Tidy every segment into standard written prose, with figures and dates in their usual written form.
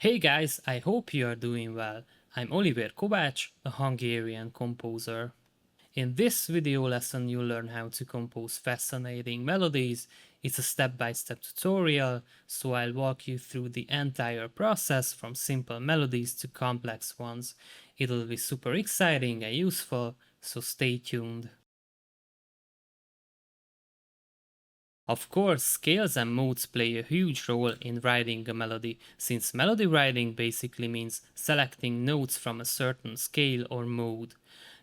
Hey guys, I hope you are doing well. I'm Oliver Kovács, a Hungarian composer. In this video lesson you'll learn how to compose fascinating melodies. It's a step-by-step tutorial, so I'll walk you through the entire process from simple melodies to complex ones. It'll be super exciting and useful, so stay tuned. Of course, scales and modes play a huge role in writing a melody, since melody writing basically means selecting notes from a certain scale or mode.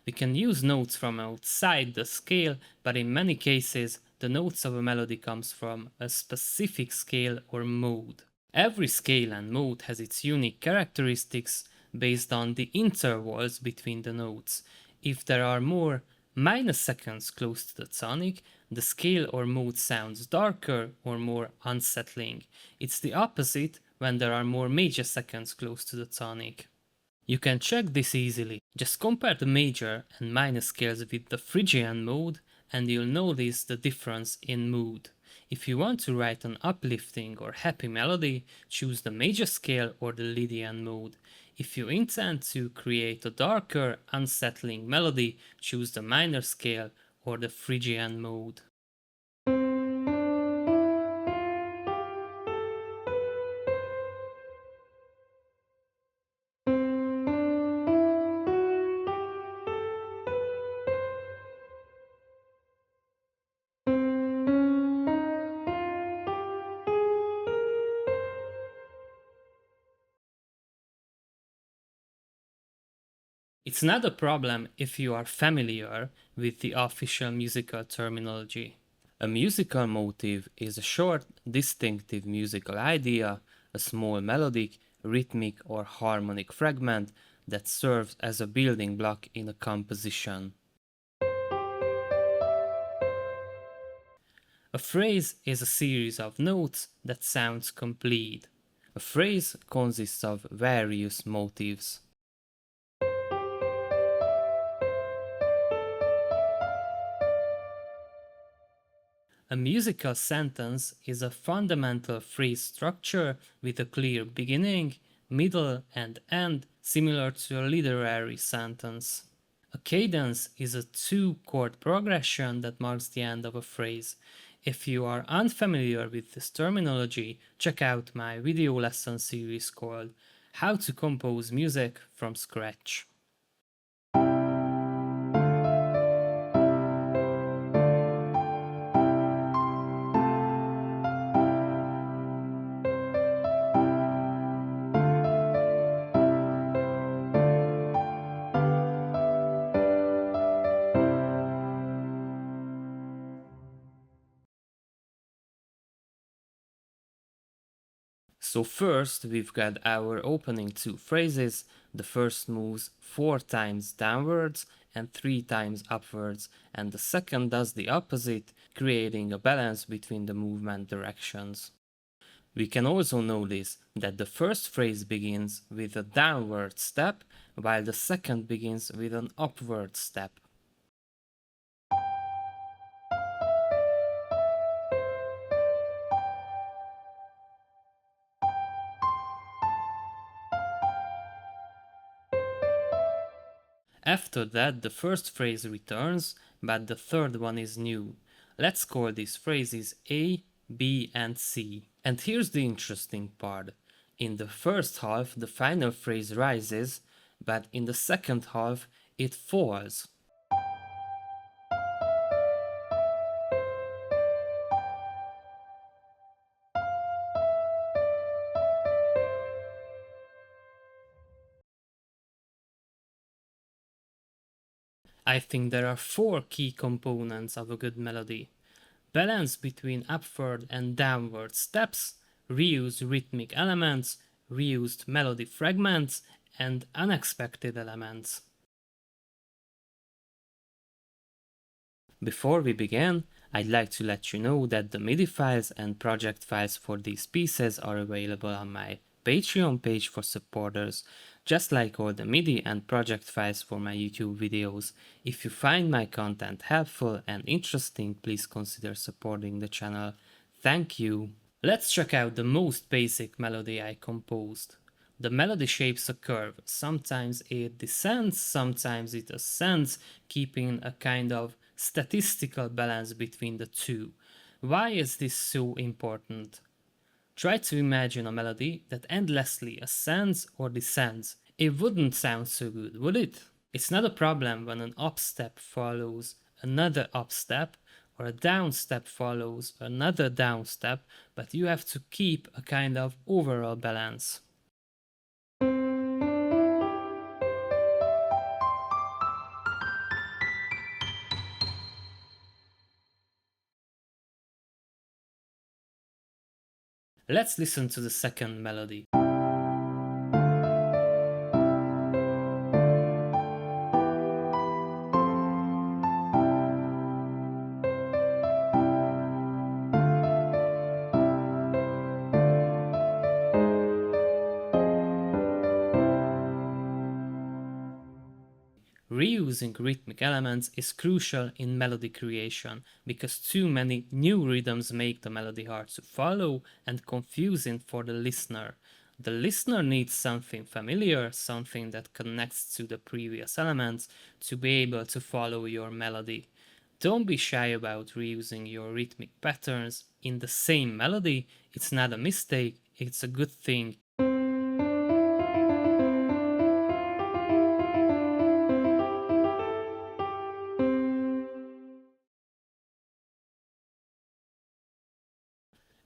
We can use notes from outside the scale, but in many cases, the notes of a melody comes from a specific scale or mode. Every scale and mode has its unique characteristics based on the intervals between the notes. If there are more minus seconds close to the tonic, the scale or mode sounds darker or more unsettling. It's the opposite when there are more major seconds close to the tonic. You can check this easily. Just compare the major and minor scales with the Phrygian mode and you'll notice the difference in mood. If you want to write an uplifting or happy melody, choose the major scale or the Lydian mode. If you intend to create a darker, unsettling melody, choose the minor scale or the Phrygian mode. It's not a problem if you are familiar with the official musical terminology. A musical motif is a short, distinctive musical idea, a small melodic, rhythmic or harmonic fragment that serves as a building block in a composition. A phrase is a series of notes that sounds complete. A phrase consists of various motifs. A musical sentence is a fundamental phrase structure with a clear beginning, middle, and end, similar to a literary sentence. A cadence is a two-chord progression that marks the end of a phrase. If you are unfamiliar with this terminology, check out my video lesson series called How to Compose Music from Scratch. So first we've got our opening two phrases. The first moves 4 times downwards and 3 times upwards, and the second does the opposite, creating a balance between the movement directions. We can also notice that the first phrase begins with a downward step, while the second begins with an upward step. After that, the first phrase returns, but the third one is new. Let's call these phrases A, B, and C. And here's the interesting part. In the first half, the final phrase rises, but in the second half, it falls. I think there are 4 key components of a good melody: balance between upward and downward steps, reused rhythmic elements, reused melody fragments, and unexpected elements. Before we begin, I'd like to let you know that the MIDI files and project files for these pieces are available on my Patreon page for supporters, just like all the MIDI and project files for my YouTube videos. If you find my content helpful and interesting, please consider supporting the channel. Thank you! Let's check out the most basic melody I composed. The melody shapes a curve. Sometimes it descends, sometimes it ascends, keeping a kind of statistical balance between the two. Why is this so important? Try to imagine a melody that endlessly ascends or descends. It wouldn't sound so good, would it? It's not a problem when an up step follows another up step or a down step follows another down step, but you have to keep a kind of overall balance. Let's listen to the second melody. Reusing rhythmic elements is crucial in melody creation because too many new rhythms make the melody hard to follow and confusing for the listener. The listener needs something familiar, something that connects to the previous elements to be able to follow your melody. Don't be shy about reusing your rhythmic patterns in the same melody. It's not a mistake, it's a good thing.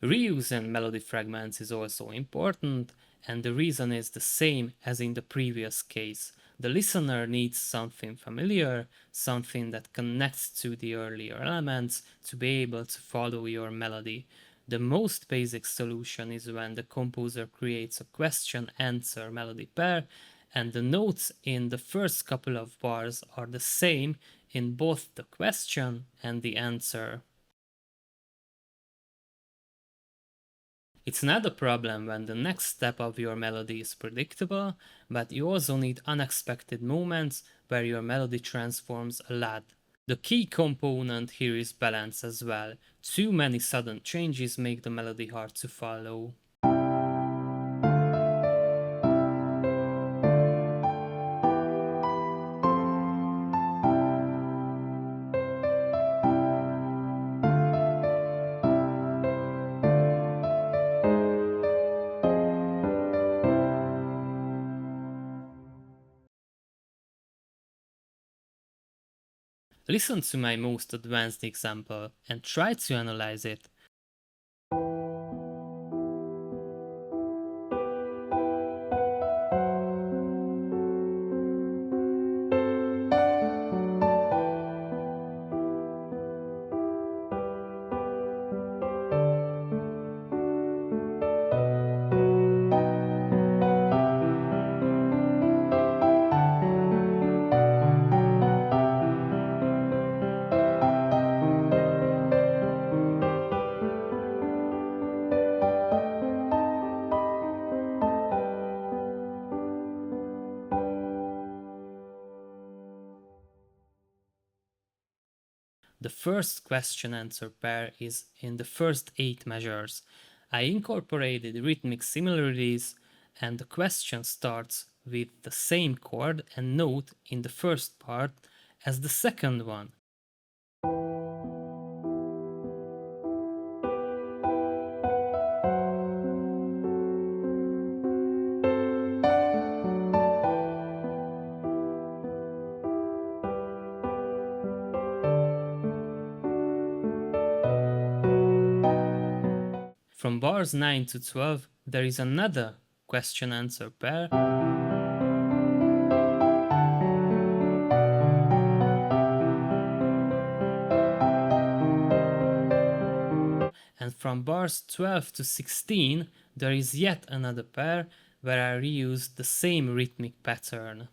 Reusing melody fragments is also important, and the reason is the same as in the previous case. The listener needs something familiar, something that connects to the earlier elements to be able to follow your melody. The most basic solution is when the composer creates a question answer melody pair, and the notes in the first couple of bars are the same in both the question and the answer. It's not a problem when the next step of your melody is predictable, but you also need unexpected moments where your melody transforms a lot. The key component here is balance as well. Too many sudden changes make the melody hard to follow. Listen to my most advanced example and try to analyze it. The first question answer pair is in the first 8 measures. I incorporated rhythmic similarities, and the question starts with the same chord and note in the first part as the second one. From bars 9 to 12, there is another question answer pair. And from bars 12 to 16, there is yet another pair where I reuse the same rhythmic pattern.